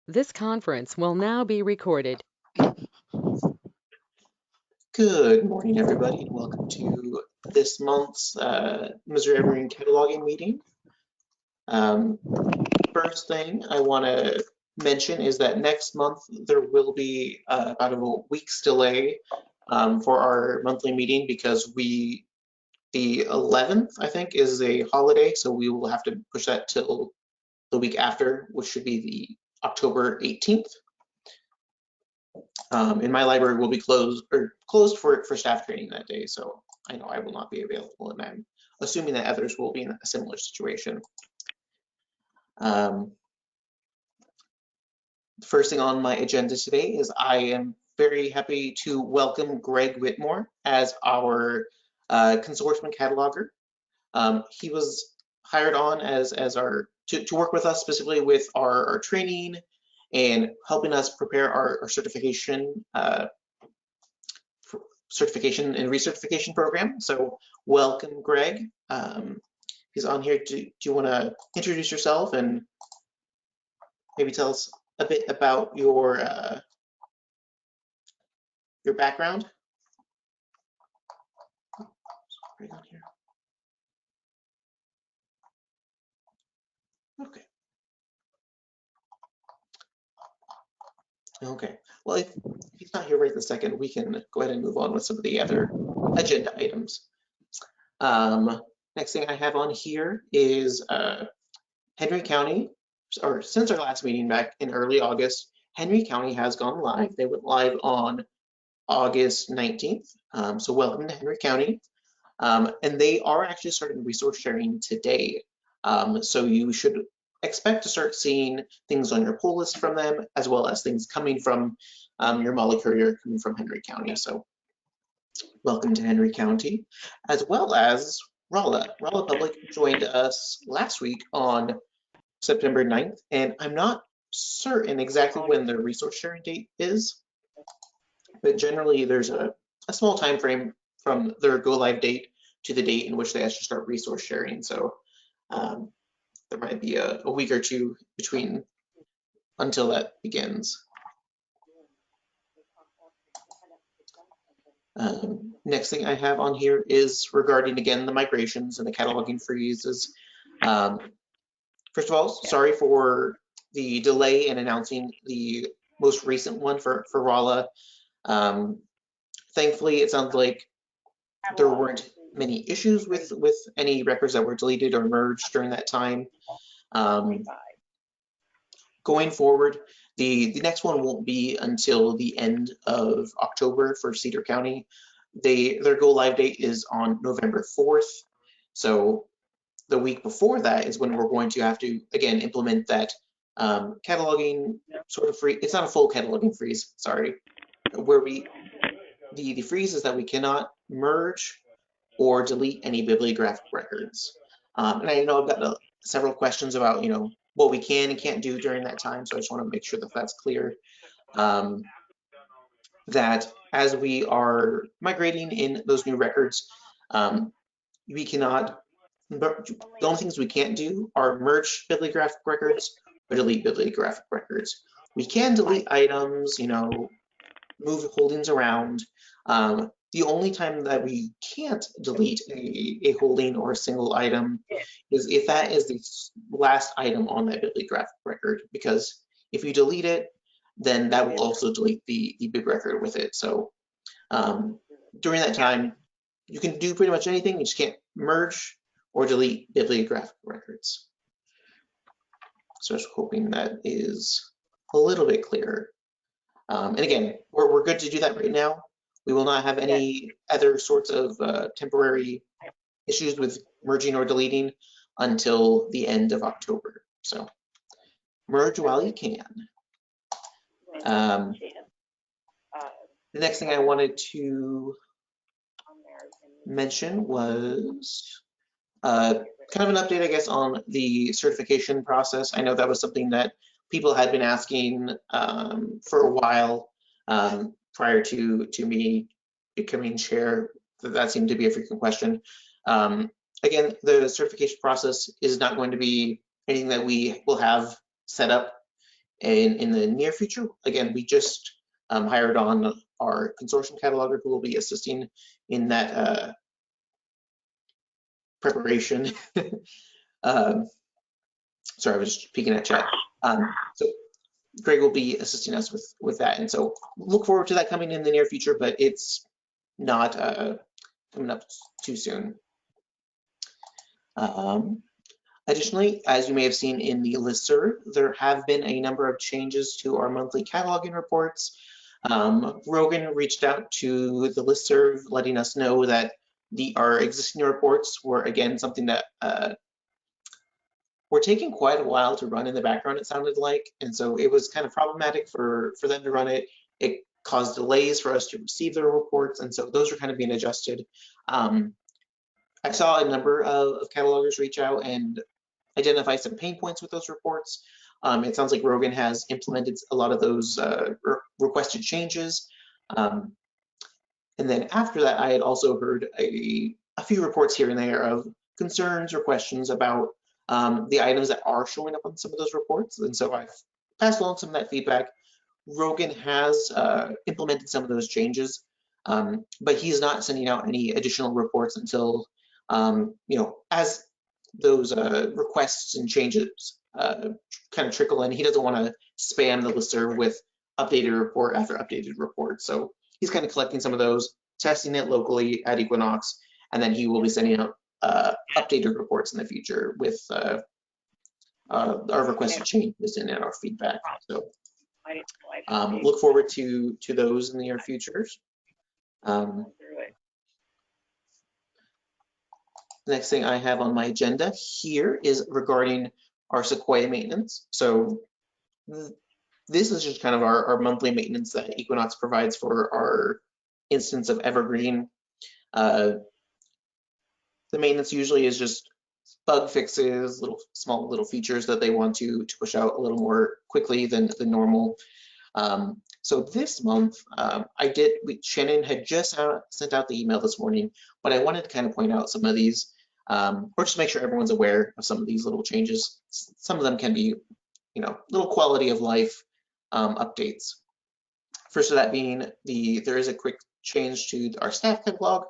This conference will now be recorded. Good morning, everybody, and welcome to this month's Missouri Evergreen cataloging meeting. First thing I want to mention is that next month there will be about a week's delay for our monthly meeting because the 11th, I think, is a holiday, so we will have to push that till the week after, which should be the October 18th. And my library will be closed for staff training that day, so I know I will not be available, and I'm assuming that others will be in a similar situation. First thing on my agenda today is I am very happy to welcome Greg Whitmore as our consortium cataloger. He was hired on as our to work with us specifically with our training and helping us prepare our certification and recertification program. So welcome, Greg. He's on here. Do you want to introduce yourself and maybe tell us a bit about your background? Right on here. Okay. Okay. Well, if he's not here right this second, we can go ahead and move on with some of the other agenda items. Next thing I have on here is Henry County, or since our last meeting back in early August, Henry County has gone live. They went live on August 19th. So welcome to Henry County. And they are actually starting resource sharing today. So you should expect to start seeing things on your pull list from them, as well as things coming from your Molly courier coming from Henry County. So welcome to Henry County, as well as Rolla. Rolla Public joined us last week on September 9th, and I'm not certain exactly when the resource sharing date is, but generally there's a small time frame from their go live date to the date in which they actually start resource sharing. So there might be a week or two between until that begins. Next thing I have on here is regarding, again, the migrations and the cataloging freezes. First of all, sorry for the delay in announcing the most recent one for Rolla. Thankfully, it sounds like there weren't many issues with any records that were deleted or merged during that time. Going forward, the next one won't be until the end of October for Cedar County. Their go live date is on November 4th. So the week before that is when we're going to have to, again, implement that cataloging sort of free. It's not a full cataloging freeze, sorry. Where the freeze is that we cannot merge or delete any bibliographic records. And I know I've got several questions about, what we can and can't do during that time. So I just want to make sure that that's clear. That as we are migrating in those new records, we cannot, the only things we can't do are merge bibliographic records or delete bibliographic records. We can delete items, move holdings around. The only time that we can't delete a holding or a single item is if that is the last item on that bibliographic record, because if you delete it, then that will also delete the bib record with it. So during that time, you can do pretty much anything, you just can't merge or delete bibliographic records. So I was hoping that is a little bit clearer. And again, we're good to do that right now. We will not have any other sorts of temporary issues with merging or deleting until the end of October. So merge while you can. The next thing I wanted to mention was kind of an update, I guess, on the certification process. I know that was something that people had been asking for a while prior to me becoming chair. That seemed to be a frequent question. Again, the certification process is not going to be anything that we will have set up in the near future. Again, we just hired on our consortium cataloger who will be assisting in that preparation. Sorry, I was just peeking at chat. So Greg will be assisting us with that, and so look forward to that coming in the near future, but it's not coming up too soon. Additionally, as you may have seen in the listserv, there have been a number of changes to our monthly cataloging reports. Rogan reached out to the listserv letting us know that our existing reports were, again, something that were taking quite a while to run in the background, it sounded like, and so it was kind of problematic for them to run it. It caused delays for us to receive the reports, and so those are kind of being adjusted. I saw a number of catalogers reach out and identify some pain points with those reports. It sounds like Rogan has implemented a lot of those requested changes. And then after that, I had also heard a few reports here and there of concerns or questions about the items that are showing up on some of those reports. And so I've passed along some of that feedback. Rogan has implemented some of those changes, but he is not sending out any additional reports until, as those requests and changes kind of trickle in. He doesn't want to spam the listserv with updated report after updated report. So he's kind of collecting some of those, testing it locally at Equinox, and then he will be sending out updated reports in the future with our requested changes and our feedback. So look forward to those in the near futures. The next thing I have on my agenda here is regarding our Sequoia maintenance. So this is just kind of our monthly maintenance that Equinox provides for our instance of Evergreen. The maintenance usually is just bug fixes, small little features that they want to push out a little more quickly than normal. So this month, Shannon had just sent out the email this morning, but I wanted to kind of point out some of these, or just make sure everyone's aware of some of these little changes. Some of them can be, little quality of life updates. First of that being there is a quick change to our staff catalog.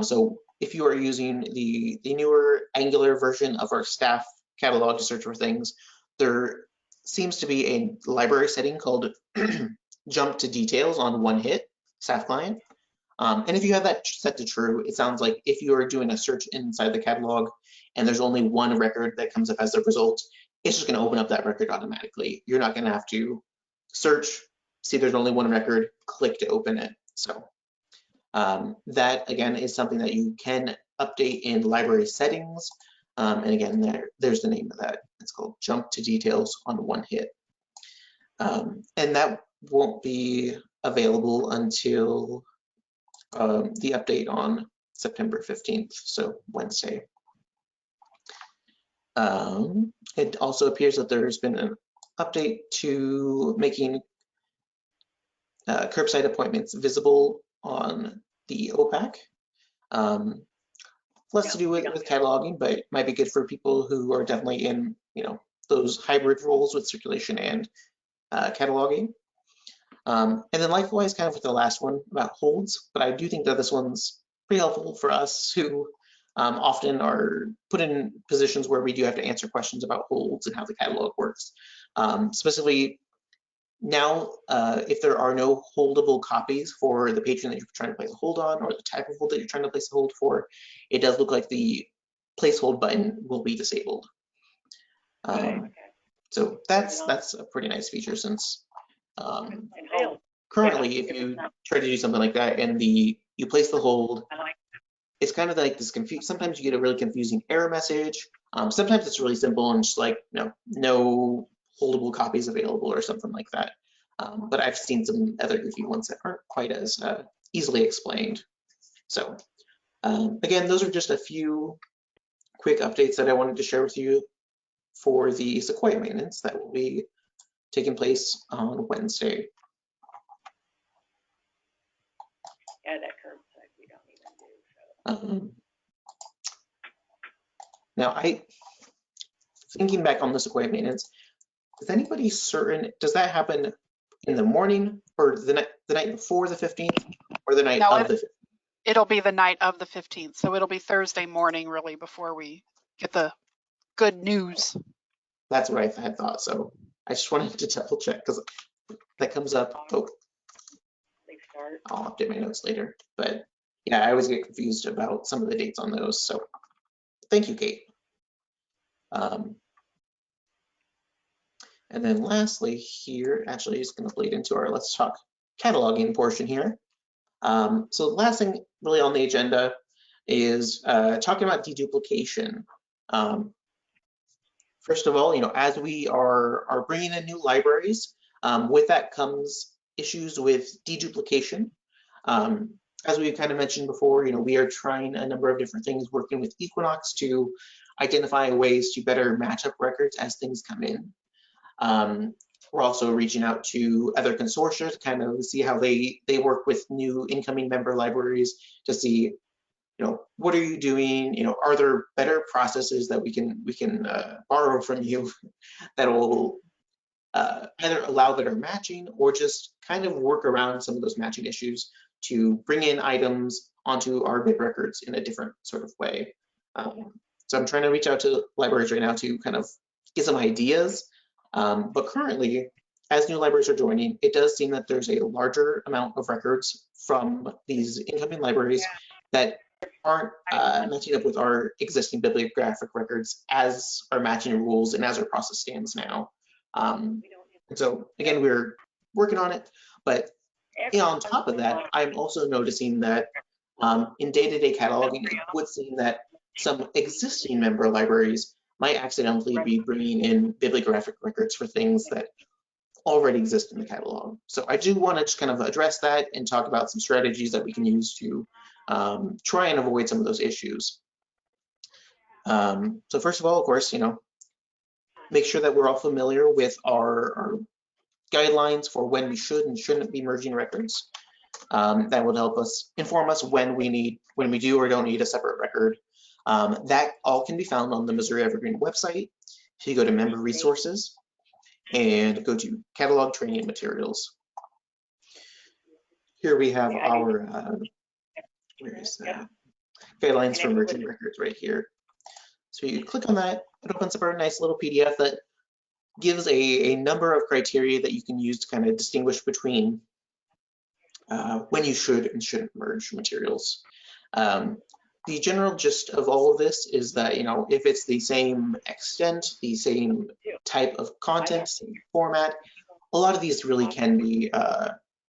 So if you are using the newer Angular version of our staff catalog to search for things, there seems to be a library setting called jump to details on one hit staff client. And if you have that set to true, it sounds like if you are doing a search inside the catalog and there's only one record that comes up as the result, it's just going to open up that record automatically. You're not going to have to search, see there's only one record, click to open it. So that again is something that you can update in library settings. And again, there's the name of that. It's called jump to details on one hit. And that won't be available until the update on September 15th, so Wednesday. It also appears that there's been an update to making curbside appointments visible on the OPAC. Less to do with cataloging, but it might be good for people who are definitely in, those hybrid roles with circulation and cataloging. And then likewise, kind of with the last one about holds, but I do think that this one's pretty helpful for us who often are put in positions where we do have to answer questions about holds and how the catalog works. Specifically, now, if there are no holdable copies for the patron that you're trying to place a hold on, or the type of hold that you're trying to place a hold for, it does look like the place hold button will be disabled. So that's a pretty nice feature, since currently, if you try to do something like that and you place the hold, it's kind of like this sometimes you get a really confusing error message. Sometimes it's really simple and just like, no holdable copies available or something like that. But I've seen some other goofy ones that aren't quite as easily explained. So again, those are just a few quick updates that I wanted to share with you for the Sequoia maintenance that will be taking place on Wednesday. Yeah, that curbside we don't even do. So. Now, thinking back on the Sequoia maintenance, is anybody certain, does that happen in the morning or the night before the 15th or the night No, of the 15th? it'll be the night of the 15th. So it'll be Thursday morning really before we get the good news. That's what I had thought. So I just wanted to double check because that comes up. Oh, They start. I'll update my notes later. But yeah, I always get confused about some of the dates on those. So thank you, Kate. And then lastly here, actually is going to bleed into our let's talk cataloging portion here. So the last thing really on the agenda is talking about deduplication. First of all, as we are bringing in new libraries, with that comes issues with deduplication. As we kind of mentioned before, we are trying a number of different things, working with Equinox to identify ways to better match up records as things come in. We're also reaching out to other consortia to kind of see how they work with new incoming member libraries to see, what are you doing? Are there better processes that we can borrow from you that will either allow better matching or just kind of work around some of those matching issues to bring in items onto our bid records in a different sort of way. So I'm trying to reach out to libraries right now to kind of get some ideas. But currently, as new libraries are joining, it does seem that there's a larger amount of records from these incoming libraries that aren't matching up with our existing bibliographic records as our matching rules and as our process stands now. And so again, we're working on it, but on top of that, I'm also noticing that in day-to-day cataloging, it would seem that some existing member libraries might accidentally be bringing in bibliographic records for things that already exist in the catalog. So I do want to just kind of address that and talk about some strategies that we can use to try and avoid some of those issues. So first of all, of course, make sure that we're all familiar with our guidelines for when we should and shouldn't be merging records. That will help us inform us when we do or don't need a separate record. That all can be found on the Missouri Evergreen website. If you go to member resources and go to catalog training materials. Here we have our, where is that? Guidelines for merging records right here. So you click on that, it opens up a nice little PDF that gives a number of criteria that you can use to kind of distinguish between when you should and shouldn't merge materials. The general gist of all of this is that, if it's the same extent, the same type of content, same format, a lot of these really can be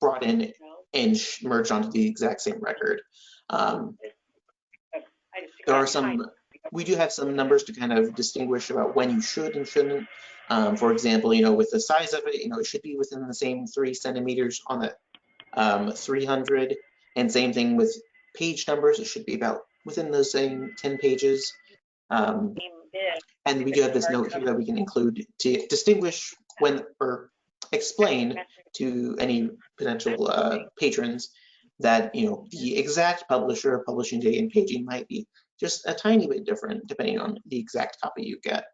brought in and merged onto the exact same record. There are we do have some numbers to kind of distinguish about when you should and shouldn't. For example, with the size of it, it should be within the same 3 centimeters on the 300, and same thing with page numbers. It should be about within those same 10 pages. And we do have this note here that we can include to distinguish or explain to any potential patrons that the exact publisher, publishing date, and paging might be just a tiny bit different depending on the exact copy you get.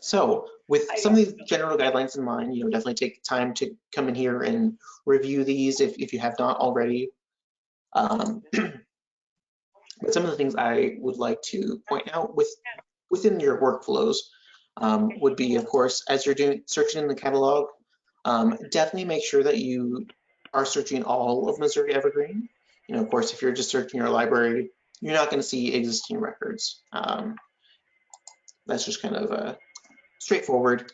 So with some of these general guidelines in mind, definitely take time to come in here and review these if you have not already. But some of the things I would like to point out within your workflows would be, of course, as you're searching in the catalog, definitely make sure that you are searching all of Missouri Evergreen. Of course, if you're just searching your library, you're not going to see existing records. That's just kind of straightforward.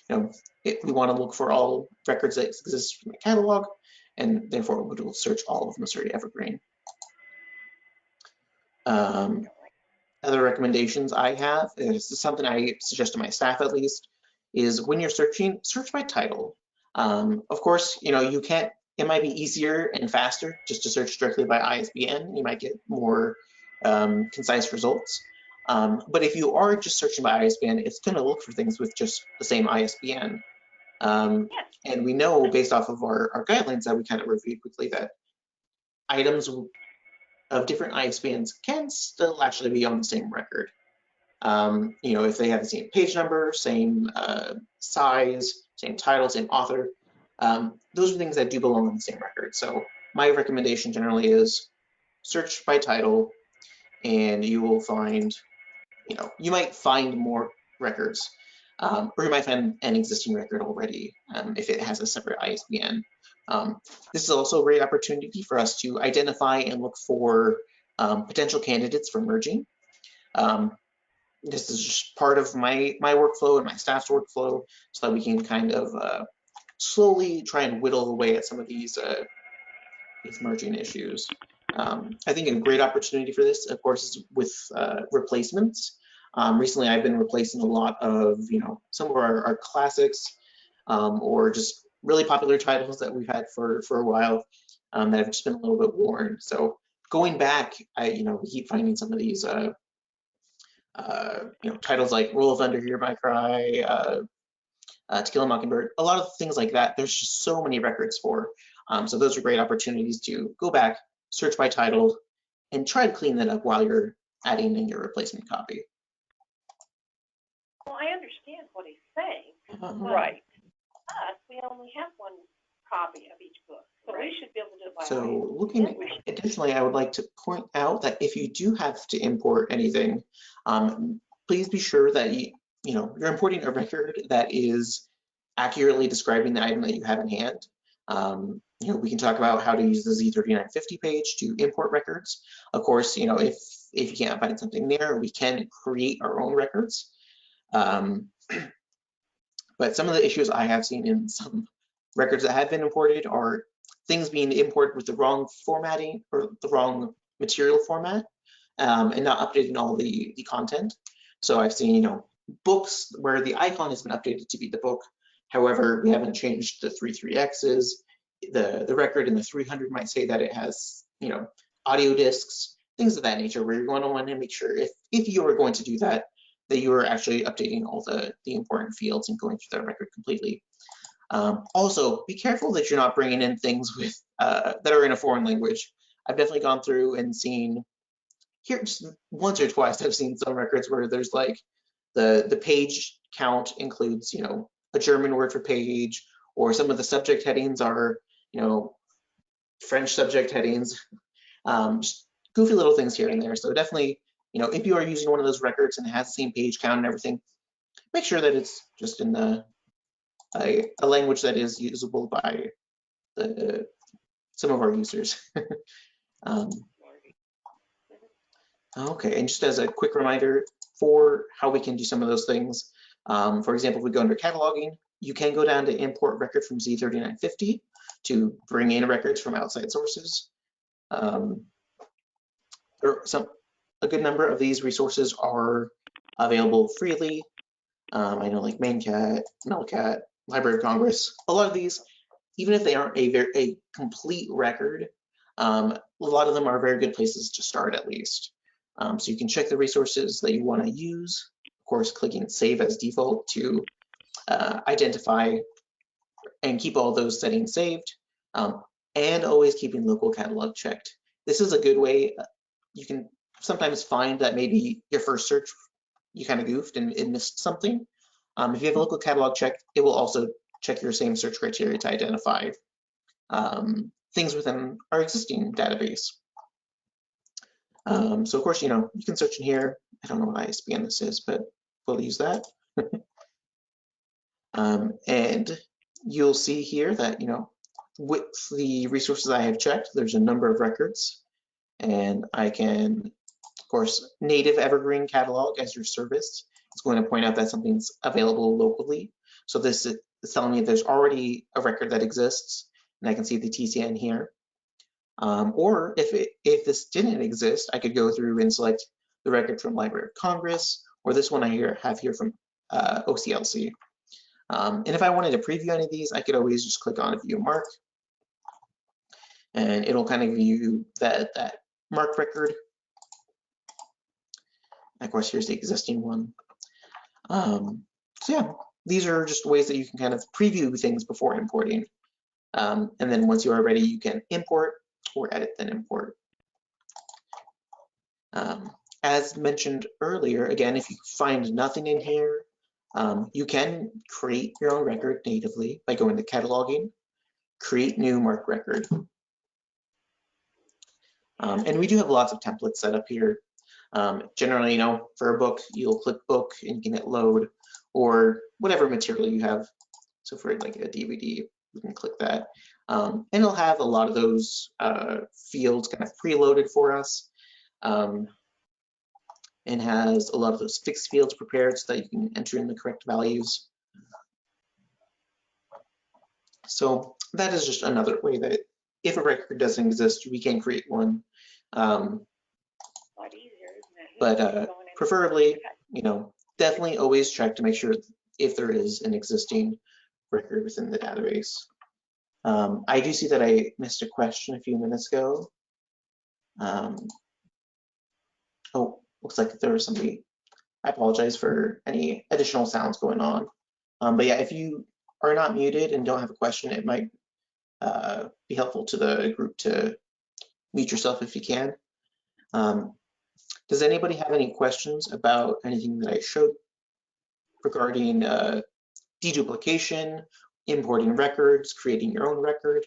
We want to look for all records that exist from the catalog, and therefore we will search all of Missouri Evergreen. Other recommendations I have, and this is something I suggest to my staff at least, is when you're searching, search by title. Of course, you can't, it might be easier and faster just to search directly by ISBN. You might get more concise results. But if you are just searching by ISBN, it's going to look for things with just the same ISBN. And we know based off of our guidelines that we kind of reviewed quickly that items of different ISBNs can still actually be on the same record. You know, if they have the same page number, same size, same title, same author, those are things that do belong in the same record. So my recommendation generally is search by title, and you will find, you know, you might find more records, or you might find an existing record already if it has a separate ISBN. This is also a great opportunity for us to identify and look for potential candidates for merging. This is just part of my workflow and my staff's workflow, so that we can kind of slowly try and whittle away at some of these merging issues. I think a great opportunity for this, of course, is with replacements. Recently, I've been replacing a lot of, you know, some of our classics or just really popular titles that we've had for a while that have just been a little bit worn. So going back, you know, we keep finding some of these, you know, titles like Roll of Thunder, Hear My Cry, To Kill a Mockingbird, a lot of things like that. There's just so many records for. So those are great opportunities to go back, search by title, and try to clean that up while you're adding in your replacement copy. Well, I understand what he's saying. Right. But we only have one copy of each book, so we should be able to do it by So hand. looking, additionally, I would like to point out that if you do have to import anything, please be sure that you know, you're importing a record that is accurately describing the item that you have in hand. You know, we can talk about how to use the Z3950 page to import records. Of course, you know, if you can't find something there, we can create our own records. But some of the issues I have seen in some records that have been imported are things being imported with the wrong formatting or the wrong material format and not updating all the content. So I've seen, you know, books where the icon has been updated to be the book. However, we haven't changed the 33X's. The record in the 300 might say that it has, you know, audio discs, things of that nature, where you're going to want to make sure if you are going to do that, that you are actually updating all the important fields and going through that record completely. Also, be careful that you're not bringing in things with that are in a foreign language. I've definitely gone through and seen here just once or twice. I've seen some records where there's like the page count includes, you know, a German word for page, or some of the subject headings are, you know, French subject headings. Just goofy little things here and there. So definitely, you know, if you are using one of those records and it has the same page count and everything, make sure that it's just in a language that is usable by some of our users. Okay, and just as a quick reminder for how we can do some of those things, for example, if we go under cataloging, you can go down to import record from Z3950 to bring in records from outside sources. A good number of these resources are available freely. I know like MainCat, Melcat, Library of Congress, a lot of these, even if they aren't a complete record, a lot of them are very good places to start at least. So you can check the resources that you want to use. Of course, clicking Save as Default to identify and keep all those settings saved, and always keeping local catalog checked. This is a good way. You can sometimes find that maybe your first search, you kind of goofed and missed something. If you have a local catalog checked, it will also check your same search criteria to identify things within our existing database. So of course, you know, you can search in here. I don't know what ISBN this is, but we'll use that. And you'll see here that, you know, with the resources I have checked, there's a number of records, and I can, of course, native Evergreen catalog as your service. It's going to point out that something's available locally. So this is telling me there's already a record that exists, and I can see the TCN here. Or if this didn't exist, I could go through and select the record from Library of Congress, or this one I have here from OCLC. And if I wanted to preview any of these, I could always just click on View Mark, and it'll kind of view that marked record. And of course, here's the existing one. So yeah, these are just ways that you can kind of preview things before importing. And then once you are ready, you can import or edit then import. As mentioned earlier, again, if you find nothing in here, you can create your own record natively by going to cataloging, create new mark record. And we do have lots of templates set up here. Generally, for a book, you'll click book and you can hit load, or whatever material you have. So for like a DVD, you can click that. And it'll have a lot of those fields kind of preloaded for us. And has a lot of those fixed fields prepared so that you can enter in the correct values. So that is just another way that if a record doesn't exist, we can create one. But preferably, definitely always check to make sure if there is an existing record within the database. I do see that I missed a question a few minutes ago. Oh, looks like there was somebody. I apologize for any additional sounds going on. But yeah, if you are not muted and don't have a question, it might be helpful to the group to mute yourself if you can. Does anybody have any questions about anything that I showed regarding deduplication, importing records, creating your own record?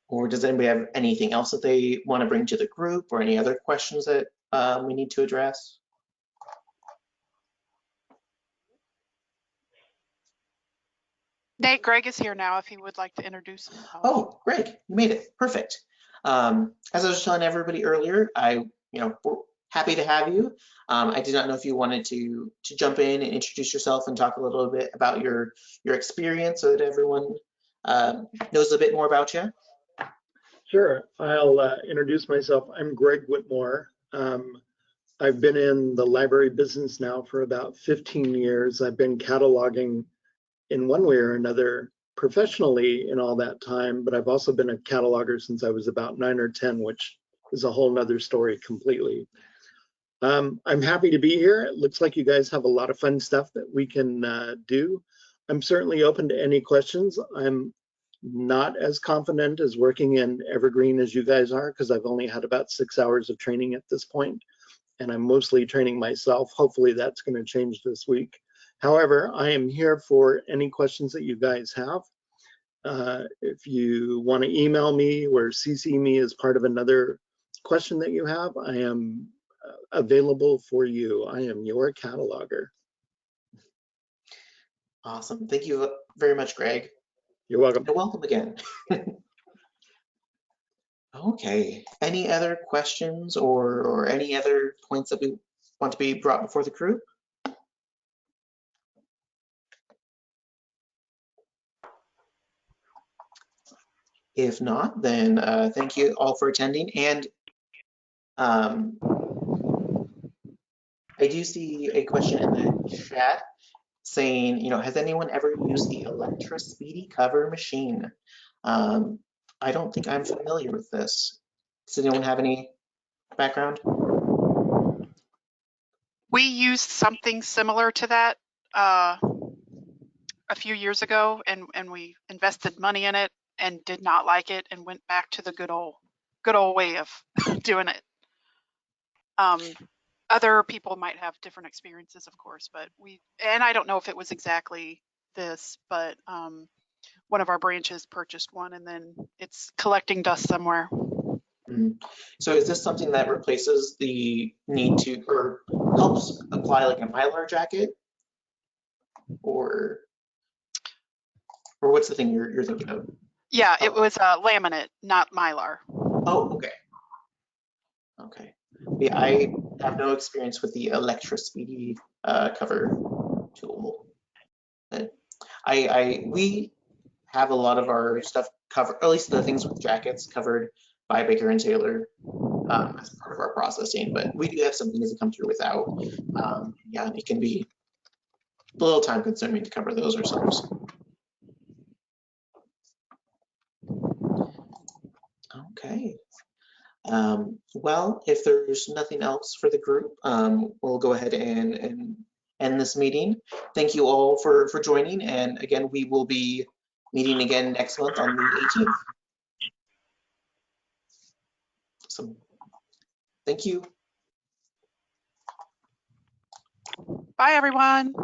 Or does anybody have anything else that they want to bring to the group, or any other questions that we need to address? Nate, Greg is here now if he would like to introduce himself. Oh, Greg, you made it. Perfect. As I was telling everybody earlier, we're happy to have you. I did not know if you wanted to jump in and introduce yourself and talk a little bit about your experience so that everyone knows a bit more about you. Sure, I'll introduce myself. I'm Greg Whitmore. I've been in the library business now for about 15 years. I've been cataloging in one way or another professionally in all that time, but I've also been a cataloger since I was about 9 or 10, which is a whole nother story completely. I'm happy to be here. It looks like you guys have a lot of fun stuff that we can do. I'm certainly open to any questions. I'm not as confident as working in Evergreen as you guys are, because I've only had about 6 hours of training at this point, and I'm mostly training myself. Hopefully that's going to change this week. However, I am here for any questions that you guys have. If you want to email me or CC me as part of another question that you have, I am available for you. I am your cataloger. Awesome. Thank you very much, Greg. You're welcome. And welcome again. Okay. Any other questions or any other points that we want to be brought before the group? If not, then thank you all for attending. And I do see a question in the chat saying, has anyone ever used the Electra Speedy Cover machine? I don't think I'm familiar with this. Does anyone have any background? We used something similar to that a few years ago, and we invested money in it and did not like it and went back to the good old way of doing it. Other people might have different experiences, of course, but and I don't know if it was exactly this, but one of our branches purchased one, and then it's collecting dust somewhere. So is this something that replaces the need to, or helps apply like a Mylar jacket? Or what's the thing you're thinking of? Yeah, it was laminate, not Mylar. Oh, okay. Okay. Yeah, I have no experience with the Electra Speedy cover tool. But we have a lot of our stuff covered, at least the things with jackets, covered by Baker and Taylor as part of our processing. But we do have some things that come through without. Yeah, it can be a little time consuming to cover those ourselves. Okay. Well, if there's nothing else for the group, we'll go ahead and end this meeting. Thank you all for joining, and again, we will be meeting again next month on the 18th. So, thank you. Bye, everyone.